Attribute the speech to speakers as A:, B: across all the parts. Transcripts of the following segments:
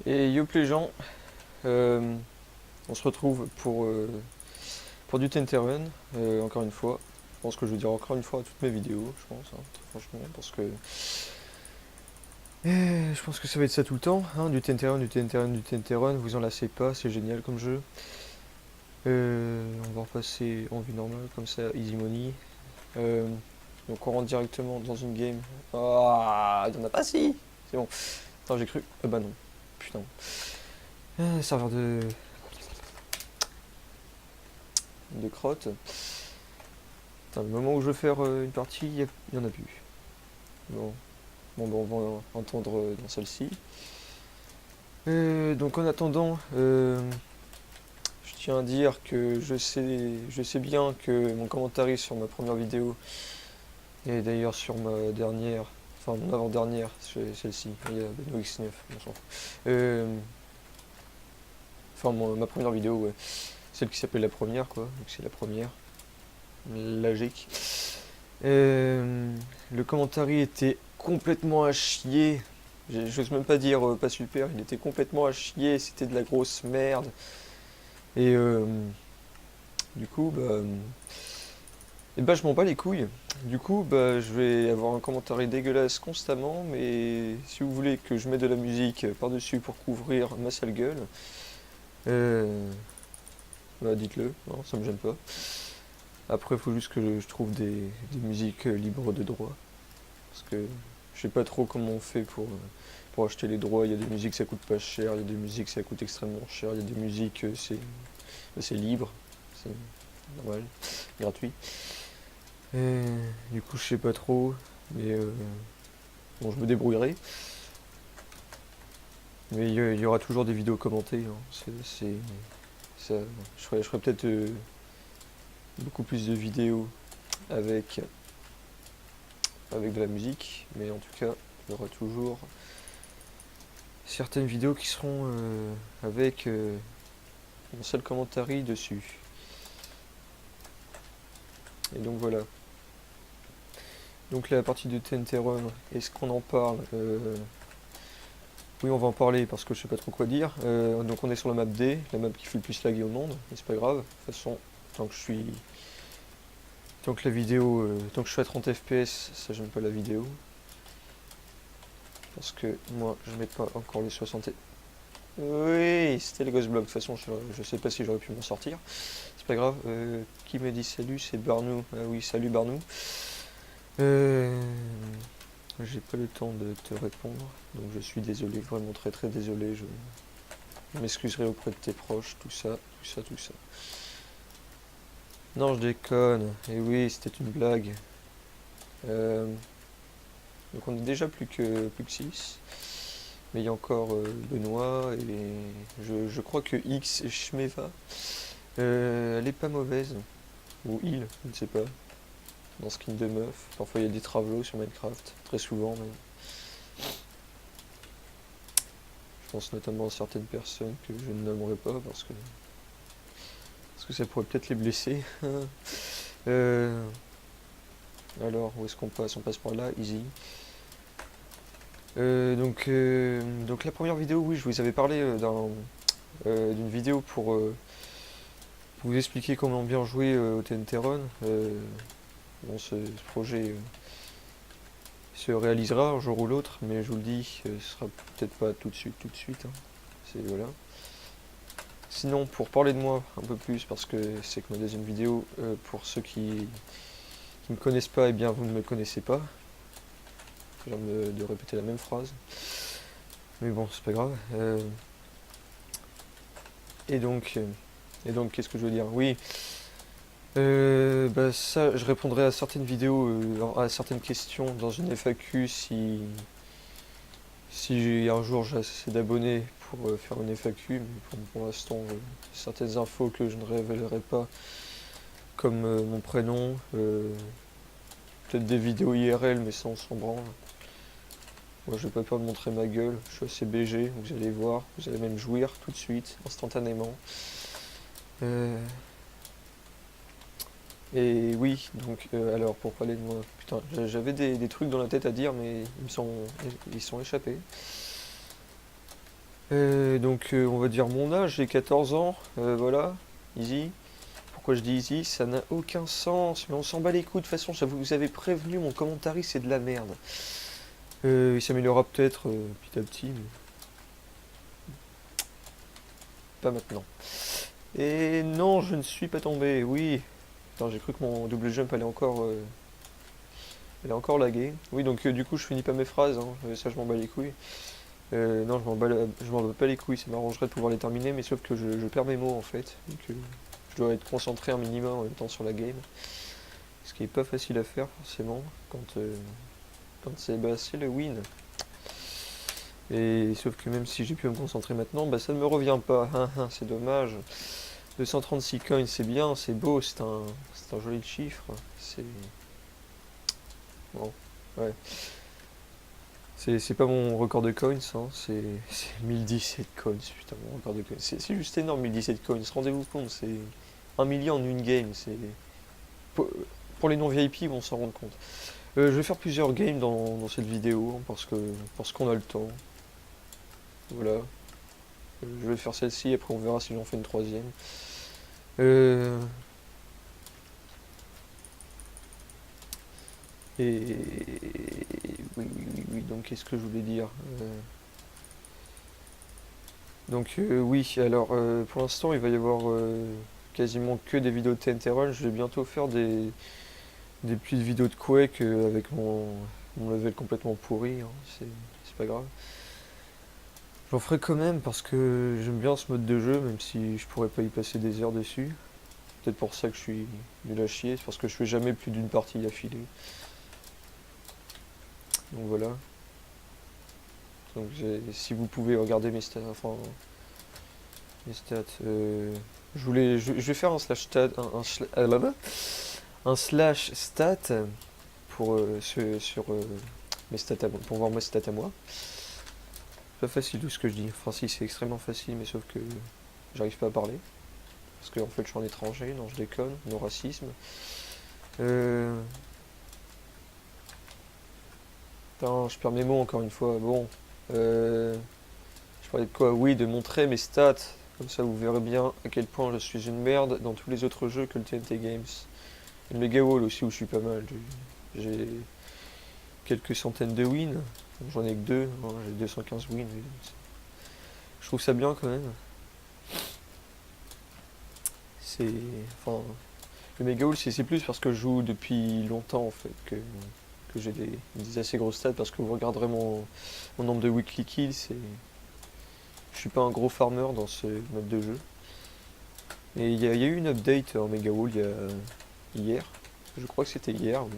A: Et yop les gens, euh, on se retrouve pour du Tenterun, encore une fois. Je pense que je vais dire encore une fois à toutes mes vidéos, je pense, hein, très franchement, parce que je pense que ça va être ça tout le temps, hein, du Tenterun, du Tenterun, du Tenterun, vous en lassez pas, c'est génial comme jeu. On va repasser en vue normale, comme ça, easy money. Euh, donc on rentre directement dans une game. Ah, il y en a pas si. C'est bon. Attends, j'ai cru. Ah bah non. Putain. Serveur de crotte. Putain, le moment où je veux faire une partie, il y en a plus. Bon, bon, on va entendre dans celle-ci. Donc en attendant, je tiens à dire que je sais bien que mon commentaire sur ma première vidéo, et d'ailleurs sur ma dernière, enfin mon avant-dernière, celle-ci, il y a Beno X9, on s'en fout. Enfin ma première vidéo, ouais. Celle qui s'appelle la première, quoi. Donc c'est la première. Logique. Le commentaire était complètement à chier. J'ose même pas dire pas super, il était complètement à chier, c'était de la grosse merde. Et du coup, et bah je m'en bats les couilles. Du coup, bah je vais avoir un commentaire dégueulasse constamment, mais si vous voulez que je mette de la musique par-dessus pour couvrir ma sale gueule, euh, bah dites-le, non, ça me gêne pas. Après, il faut juste que je trouve des musiques libres de droit. Parce que je sais pas trop comment on fait pour acheter les droits. Il y a des musiques ça coûte pas cher, il y a des musiques ça coûte extrêmement cher, il y a des musiques c'est libre, c'est normal, gratuit. Et, du coup je sais pas trop, mais bon je me débrouillerai. Mais il y aura toujours des vidéos commentées, hein. Ça, je ferai peut-être beaucoup plus de vidéos avec, avec de la musique, mais en tout cas il y aura toujours certaines vidéos qui seront avec un seul commentaire dessus. Et donc voilà. Donc la partie de TNT Run, est-ce qu'on en parle Oui, on va en parler parce que je sais pas trop quoi dire. Donc on est sur la map D, la map qui fait le plus laguer au monde, mais c'est pas grave. De toute façon, tant que je suis. Tant que la vidéo. Tant que je suis à 30 FPS, ça j'aime pas la vidéo. Parce que moi je mets pas encore les 60. Oui, c'était le Ghost Block. De toute façon, je sais pas si j'aurais pu m'en sortir. C'est pas grave. Qui me dit salut? C'est Barnou. Ah oui, salut Barnou. Euh, J'ai pas le temps de te répondre, donc je suis désolé, vraiment très très désolé. Je m'excuserai auprès de tes proches, tout ça, tout ça, tout ça. Non, je déconne. Et oui, c'était une blague. Euh, donc on est déjà plus que 6. Mais il y a encore Benoît et je crois que X Shmeva, elle est pas mauvaise. Ou il, je ne sais pas. Dans skin de meuf. Parfois il y a des travelots sur Minecraft, très souvent même. Je pense notamment à certaines personnes que je ne nommerai pas parce que ça pourrait peut-être les blesser. Euh, alors, où est-ce qu'on passe? On passe par là, easy. Donc la première vidéo, oui, je vous avais parlé d'une vidéo pour vous expliquer comment bien jouer au TNT Run. Bon, ce projet se réalisera un jour ou l'autre, mais je vous le dis, ce sera peut-être pas tout de suite, hein. C'est voilà. Sinon, pour parler de moi un peu plus, parce que c'est que ma deuxième vidéo, pour ceux qui ne me connaissent pas, eh bien vous ne me connaissez pas. Je viens de répéter la même phrase. Mais bon, c'est pas grave. Et donc, euh, et donc qu'est-ce que je veux dire? Oui, bah ça, je répondrai à certaines vidéos, à certaines questions dans une FAQ si un jour j'ai assez d'abonnés pour faire une FAQ. Mais pour l'instant, certaines infos que je ne révélerai pas, comme mon prénom, peut-être des vidéos IRL, mais ça on s'en branle. Moi, je vais pas peur de montrer ma gueule, je suis assez BG, vous allez voir, vous allez même jouir tout de suite, instantanément. Euh, et oui, donc, alors pour parler de moi, putain, j'avais des trucs dans la tête à dire, mais ils sont échappés. Donc on va dire mon âge, j'ai 14 ans, voilà, easy. Pourquoi je dis easy? Ça n'a aucun sens, mais on s'en bat les couilles de toute façon, je vous avais prévenu, mon commentaire c'est de la merde. Il s'améliorera peut-être petit à petit, mais pas maintenant. Et non, je ne suis pas tombé, oui. Attends, j'ai cru que mon double jump allait encore laguer. Oui, donc du coup je finis pas mes phrases, hein. Ça je m'en bats les couilles. Non, je m'en bats pas les couilles, ça m'arrangerait de pouvoir les terminer, mais sauf que je perds mes mots en fait. Donc je dois être concentré un minimum en même temps sur la game. Ce qui est pas facile à faire forcément quand c'est le win. Et sauf que même si j'ai pu me concentrer maintenant, bah ça ne me revient pas. C'est dommage. 236 coins, c'est bien, c'est beau, c'est un joli chiffre. C'est bon, ouais. C'est pas mon record de coins, hein, c'est 1017 coins, putain, mon record de coins. C'est juste énorme, 1017 coins. Rendez-vous compte, c'est 1 million en une game. Pour, pour les non-VIP, ils vont s'en rendre compte. Je vais faire plusieurs games dans cette vidéo, hein, parce qu'on a le temps. Voilà. Je vais faire celle-ci, après on verra si j'en fais une troisième. Et oui, donc qu'est-ce que je voulais dire? Donc oui, alors pour l'instant il va y avoir quasiment que des vidéos de TNT Run. Je vais bientôt faire des petites vidéos de Quake avec mon level complètement pourri, hein. C'est pas grave. J'en ferai quand même parce que j'aime bien ce mode de jeu, même si je pourrais pas y passer des heures dessus. Peut-être pour ça que je suis nul à chier, c'est parce que je fais jamais plus d'une partie d'affilée. Donc voilà. Donc si vous pouvez regarder mes stats, enfin mes stats, je vais faire un slash stat, un slash stat pour mes stats pour voir mes stats à moi. C'est pas facile tout ce que je dis. Enfin si, c'est extrêmement facile, mais sauf que j'arrive pas à parler. Parce que en fait je suis en étranger, non je déconne, non racisme. Putain, je perds mes mots encore une fois. Bon. Je parlais de quoi? Oui, de montrer mes stats. Comme ça vous verrez bien à quel point je suis une merde dans tous les autres jeux que le TNT Games. Et le Mega Wall aussi où je suis pas mal. J'ai quelques centaines de wins. J'en ai que deux, hein, j'ai 215 wins. Je trouve ça bien quand même. C'est. Enfin. Le Mega Wall c'est plus parce que je joue depuis longtemps en fait que j'ai des assez grosses stats parce que vous regarderez mon nombre de weekly kills et je suis pas un gros farmer dans ce mode de jeu. Et il y a eu une update en Mega Wall hier. Je crois que c'était hier, oui.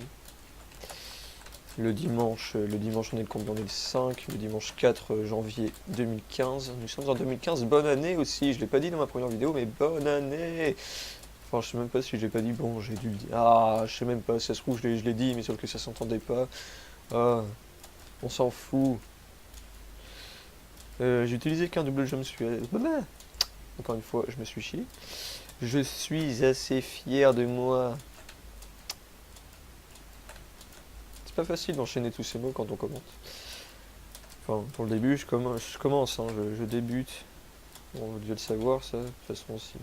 A: Le dimanche, on est le combien? On est le 5, le dimanche 4 janvier 2015. Nous sommes en 2015, bonne année aussi. Je l'ai pas dit dans ma première vidéo, mais bonne année. Enfin, je sais même pas si je l'ai pas dit. Bon, j'ai dû le dire. Ah, je sais même pas. Ça se trouve, je l'ai dit, mais sauf que ça s'entendait pas. Ah, on s'en fout. J'ai utilisé qu'un double jump suisse. Encore une fois, je me suis chié. Je suis assez fier de moi. C'est pas facile d'enchaîner tous ces mots quand on commente. Enfin, pour le début, je commence, hein, je débute. Bon, vous devez le savoir, ça. De toute façon, si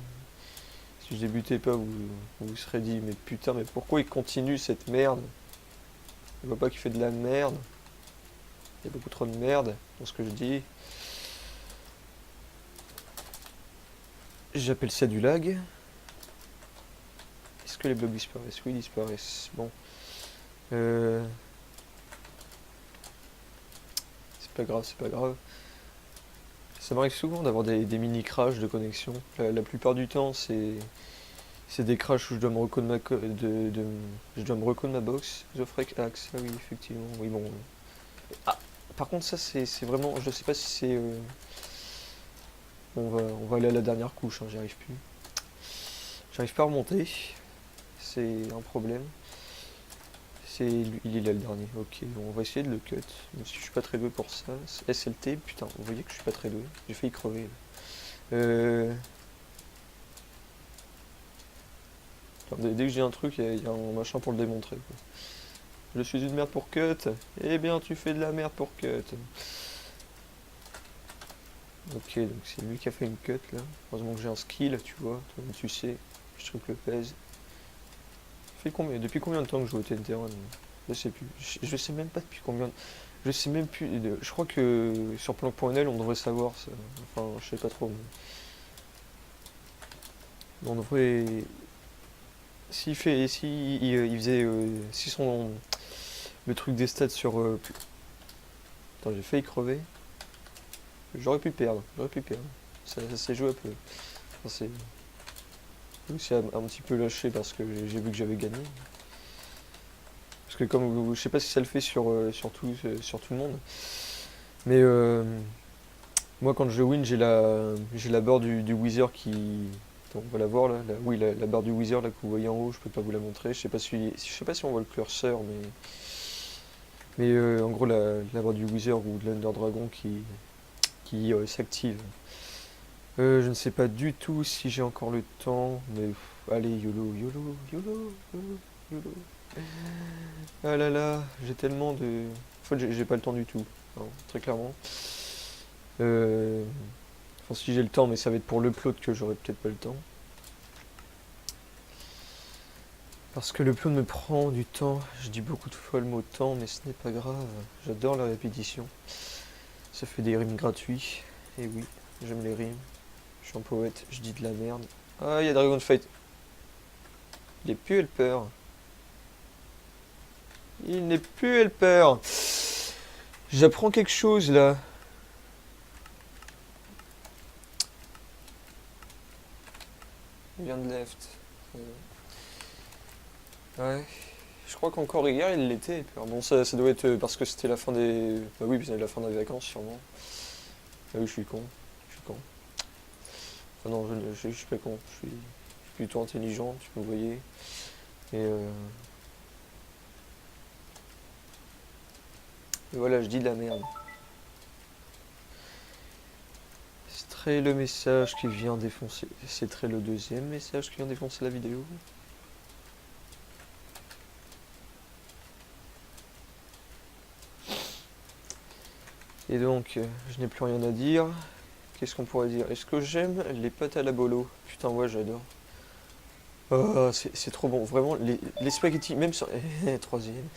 A: je débutais pas, vous serez dit, mais putain, mais pourquoi il continue cette merde? Je vois pas qu'il fait de la merde. Il y a beaucoup trop de merde dans ce que je dis. J'appelle ça du lag. Est-ce que les blocs disparaissent? Oui, ils disparaissent. Bon. C'est pas grave, c'est pas grave. Ça m'arrive souvent d'avoir des mini crashs de connexion. La plupart du temps, c'est des crashs où je dois me recoder je dois me recoder ma box. Zofrek Axe, ah oui, effectivement. Oui, bon. Ah, par contre, ça, c'est vraiment. Je sais pas si c'est. On va aller à la dernière couche, hein, j'y arrive plus. J'arrive pas à remonter. C'est un problème. Il est là le dernier. Ok, bon, on va essayer de le cut. Même si je suis pas très doué pour ça. SLT, putain, vous voyez que je suis pas très doué. J'ai failli crever. Là. Dès que j'ai un truc, il y a un machin pour le démontrer, quoi. Je suis une merde pour cut. Eh bien, tu fais de la merde pour cut. Ok, donc c'est lui qui a fait une cut là. Heureusement que j'ai un skill, tu vois. Toi, tu sais, je triple pèse. Depuis combien de temps que je joue au TNT Run? Je sais plus. Je sais même pas depuis combien. Je sais même plus. Je crois que sur Planck.nl on devrait savoir ça. Enfin, je sais pas trop. Mais on devrait. Si il faisait. Si son. Le truc des stats sur. Attends, j'ai failli crever. J'aurais pu perdre. J'aurais pu perdre. Ça s'est joué un peu. Enfin, j'ai aussi un petit peu lâché parce que j'ai vu que j'avais gagné. Parce que comme je sais pas si ça le fait sur tout le monde. Mais moi quand je win j'ai la barre du Wither qui. Attends, on va la voir là. Oui la barre du Wither là que vous voyez en haut, je peux pas vous la montrer. Je sais pas si on voit le curseur mais en gros la barre du Wither ou de l'Under Dragon qui s'active. Je ne sais pas du tout si j'ai encore le temps, mais allez YOLO, YOLO, YOLO, YOLO, YOLO. Ah là là, j'ai tellement de. En fait, j'ai pas le temps du tout, hein, très clairement. Euh, Enfin, si j'ai le temps, mais ça va être pour l'upload que j'aurai peut-être pas le temps. Parce que l'upload me prend du temps. Je dis beaucoup de fois le mot temps, mais ce n'est pas grave. J'adore la répétition. Ça fait des rimes gratuits. Et oui, j'aime les rimes. Je suis un poète, je dis de la merde. Ah, il y a Dragon Fight. Il est plus helper. Il n'est plus helper. J'apprends quelque chose là. Il vient de left. Ouais. Je crois qu'encore hier il l'était helper. Bon, ça doit être parce que c'était la fin des. Bah oui, c'était la fin des vacances sûrement. Ah oui, je suis con. Je suis con. Enfin non, je suis pas con. Je suis plutôt intelligent, tu me voyais. Et voilà, je dis de la merde. C'est très le message qui vient défoncer. C'est très le deuxième message qui vient défoncer la vidéo. Et donc, je n'ai plus rien à dire. Qu'est-ce qu'on pourrait dire? Est-ce que j'aime les pâtes à la bolo? Putain, ouais, j'adore. Oh, c'est trop bon. Vraiment, les spaghettis, même sur. Troisième.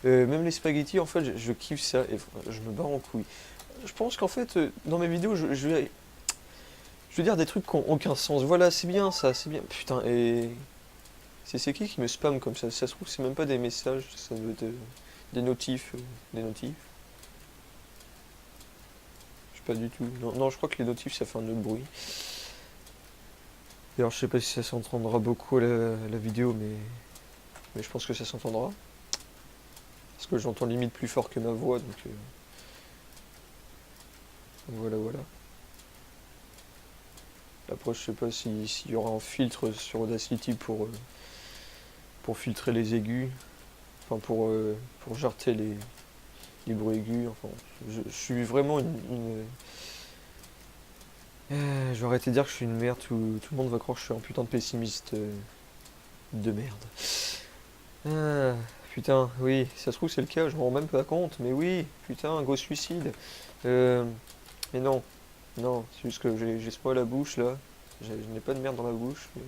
A: Même les spaghettis, en fait, je kiffe ça et je me barre en couille. Je pense qu'en fait, dans mes vidéos, je veux dire des trucs qui n'ont aucun sens. Voilà, c'est bien ça, c'est bien. Putain, et. C'est qui me spam comme ça? Ça se trouve, c'est même pas des messages, ça doit être des notifs. Des notifs. Je sais pas du tout. Non, non, je crois que les notifs, ça fait un autre bruit. D'ailleurs, je sais pas si ça s'entendra beaucoup à la vidéo, mais je pense que ça s'entendra. Parce que j'entends limite plus fort que ma voix, donc voilà, voilà. Après, je sais pas s'il y aura un filtre sur Audacity pour filtrer les aigus, enfin pour jarter les bruits aigus. Enfin, je suis vraiment je vais arrêter de dire que je suis une merde, tout le monde va croire que je suis un putain de pessimiste de merde. Ah, putain, oui, si ça se trouve c'est le cas, je m'en rends même pas compte, mais oui, putain, un gros suicide. Euh, mais non, non, c'est juste que j'ai ce mot à la bouche là, je n'ai pas de merde dans la bouche, mais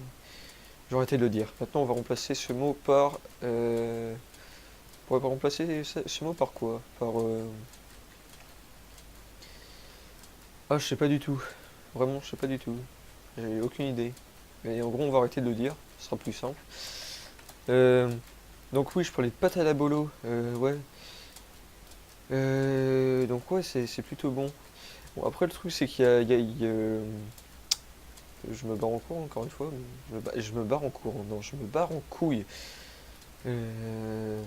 A: j'ai arrêté de le dire. Maintenant on va remplacer ce mot par... on va remplacer ce mot par quoi? Par... Ah, je sais pas du tout. Vraiment, je sais pas du tout. J'ai aucune idée. Mais en gros, on va arrêter de le dire. Ce sera plus simple. Euh, donc oui, je parlais de pâte à la bolo. Ouais. Donc ouais, c'est plutôt bon. Bon, après, le truc, c'est qu'il je me barre en cours, encore une fois. Je me barre en cours. Non, je me barre en couille. Euh,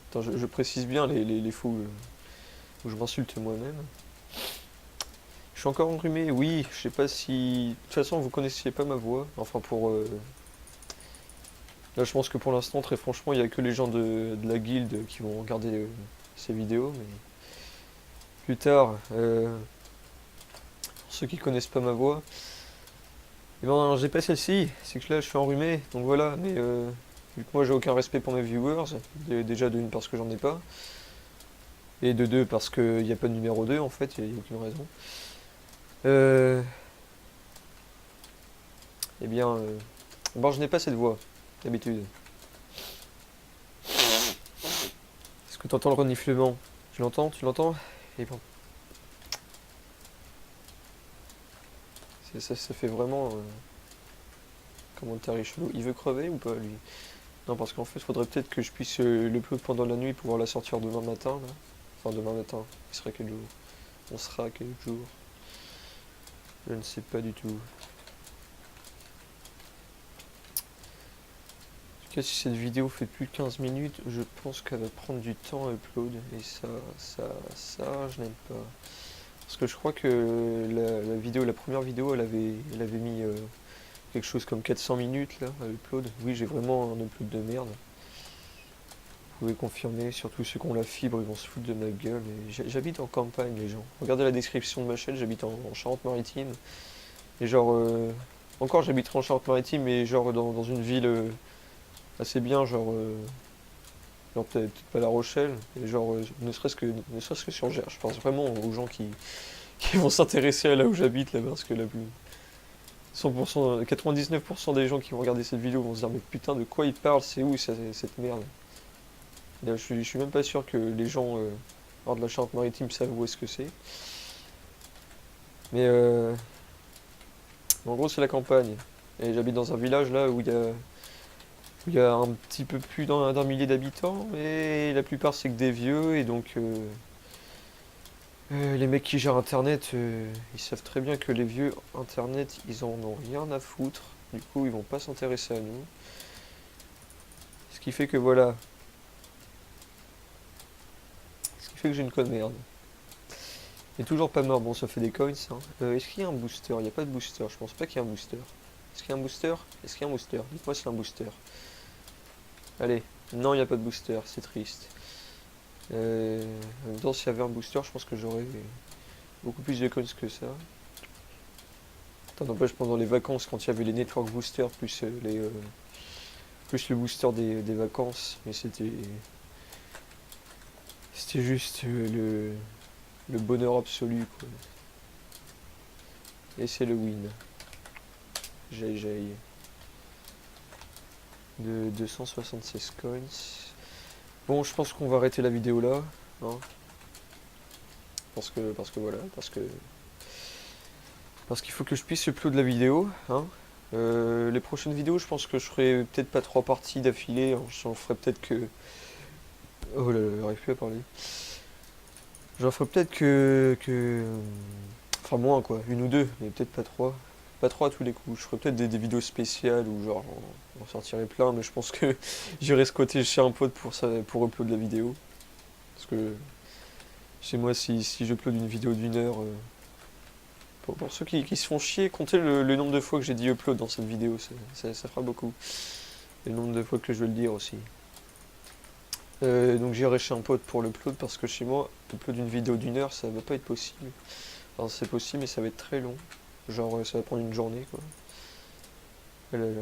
A: Attends, je précise bien les fous où je m'insulte moi-même. Je suis encore enrhumé, oui, je sais pas si... De toute façon, vous connaissiez pas ma voix. Enfin, pour... Là, je pense que pour l'instant, très franchement, il y a que les gens de la guilde qui vont regarder ces vidéos. Mais plus tard, pour ceux qui connaissent pas ma voix, eh ben, j'ai pas celle-ci. C'est que là, je suis enrhumé. Donc voilà, mais vu que moi, j'ai aucun respect pour mes viewers, déjà d'une parce que j'en ai pas. Et de 2 parce qu'il n'y a pas de numéro 2 en fait, il n'y a aucune raison. Euh, eh bien, bon, je n'ai pas cette voix, d'habitude. Est-ce que tu entends le reniflement? Tu l'entends? Tu l'entends? Et bon, ça fait vraiment commentaire chelou. Il veut crever ou pas lui? Non, parce qu'en fait, il faudrait peut-être que je puisse l'upload pendant la nuit pour pouvoir la sortir demain matin là. Enfin, demain matin, il serait quel jour? On sera quel jour? Je ne sais pas du tout. En tout cas, si cette vidéo fait plus de 15 minutes, je pense qu'elle va prendre du temps à upload. Et ça, je n'aime pas. Parce que je crois que la vidéo, la première vidéo, elle avait mis quelque chose comme 400 minutes là, à upload. Oui, j'ai vraiment un upload de merde. Vous pouvez confirmer, surtout ceux qui ont la fibre, ils vont se foutre de ma gueule. J'habite en campagne, les gens. Regardez la description de ma chaîne, j'habite en Charente-Maritime. Et genre, encore j'habiterai en Charente-Maritime, mais genre dans une ville assez bien, genre peut-être pas La Rochelle, et genre ne serait-ce que sur Gers. Je pense vraiment aux gens qui vont s'intéresser à là où j'habite là, parce que la plus 100%, 99% des gens qui vont regarder cette vidéo vont se dire mais putain de quoi ils parlent, c'est où cette merde. Là, je suis même pas sûr que les gens hors de la Charente-Maritime savent où est-ce que c'est. Mais en gros c'est la campagne. Et j'habite dans un village là où il y a un petit peu plus d'un millier d'habitants, et la plupart c'est que des vieux, et donc les mecs qui gèrent Internet, ils savent très bien que les vieux Internet, ils en ont rien à foutre, du coup ils vont pas s'intéresser à nous. Ce qui fait que voilà, ce qui fait que j'ai une conne merde. Et toujours pas mort, bon ça fait des coins, hein. Est-ce qu'il y a un booster? Il n'y a pas de booster, je pense pas qu'il y ait un booster. Est-ce qu'il y a un booster? Est-ce qu'il y a un booster? Dites-moi s'il y a un booster. Allez, non il n'y a pas de booster, c'est triste. En même temps, s'il y avait un booster, je pense que j'aurais beaucoup plus de coins que ça. N'empêche, pendant les vacances, quand il y avait les network boosters plus le booster des vacances, mais c'était juste le bonheur absolu, quoi. Et c'est le win. J'ai de 276 coins. Bon, je pense qu'on va arrêter la vidéo là, hein, parce qu'il faut que je puisse upload la vidéo, hein. Les prochaines vidéos, je pense que je ferai peut-être pas 3 parties d'affilée, hein. J'en ferai peut-être que... Oh là là, j'arrive plus à parler. J'en ferai peut-être Enfin moins quoi, une ou deux, mais peut-être pas 3. Pas 3 à tous les coups. Je ferai peut-être des vidéos spéciales où genre j'en sortirai plein, mais je pense que j'irai squatter chez un pote pour upload la vidéo. Parce que chez moi, si j'upload une vidéo d'une heure... pour ceux qui se font chier, comptez le nombre de fois que j'ai dit upload dans cette vidéo, ça fera beaucoup. Et le nombre de fois que je vais le dire aussi. Donc j'irai chez un pote pour l'upload parce que chez moi, upload une vidéo d'une heure, ça va pas être possible. Enfin, c'est possible, mais ça va être très long. Genre, ça va prendre une journée, quoi. Oh là là.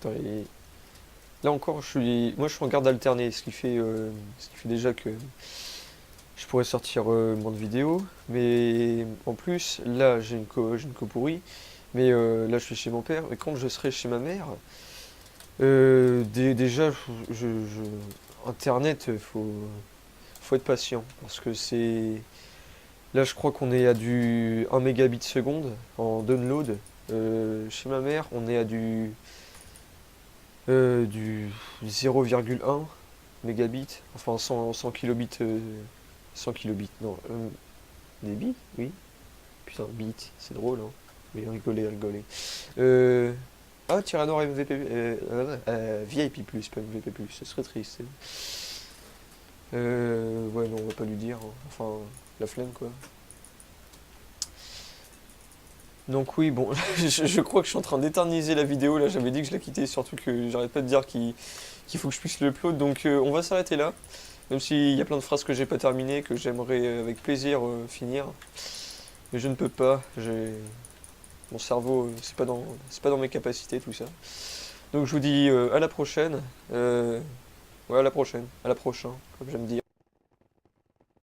A: Attends, là encore, moi je suis en garde alternée, ce qui fait déjà que je pourrais sortir moins de vidéos. Mais en plus, là, j'ai une co pourrie. Mais là, je suis chez mon père. Et quand je serai chez ma mère, déjà, Internet, faut être patient. Parce que c'est... Là, je crois qu'on est à du 1 mégabit seconde en download. Chez ma mère, on est à du 0,1 mégabit. Enfin, 100 kilobits. 100 kilobits, non. Des bits? Oui. Putain, bits, c'est drôle, hein. Mais rigoler. Ah, Tyranor MVP, VIP+, pas MVP+, ce serait triste. Ouais, non, on va pas lui dire, hein. Enfin, la flemme, quoi. Donc oui, bon, je crois que je suis en train d'éterniser la vidéo, là, j'avais dit que je la quittais, surtout que j'arrête pas de dire qu'il faut que je puisse l'upload, donc on va s'arrêter là. Même s'il y a plein de phrases que j'ai pas terminées, que j'aimerais avec plaisir finir. Mais je ne peux pas, mon cerveau, c'est pas dans mes capacités tout ça. Donc je vous dis à la prochaine. Ouais, à la prochaine, à la prochaine, comme j'aime dire.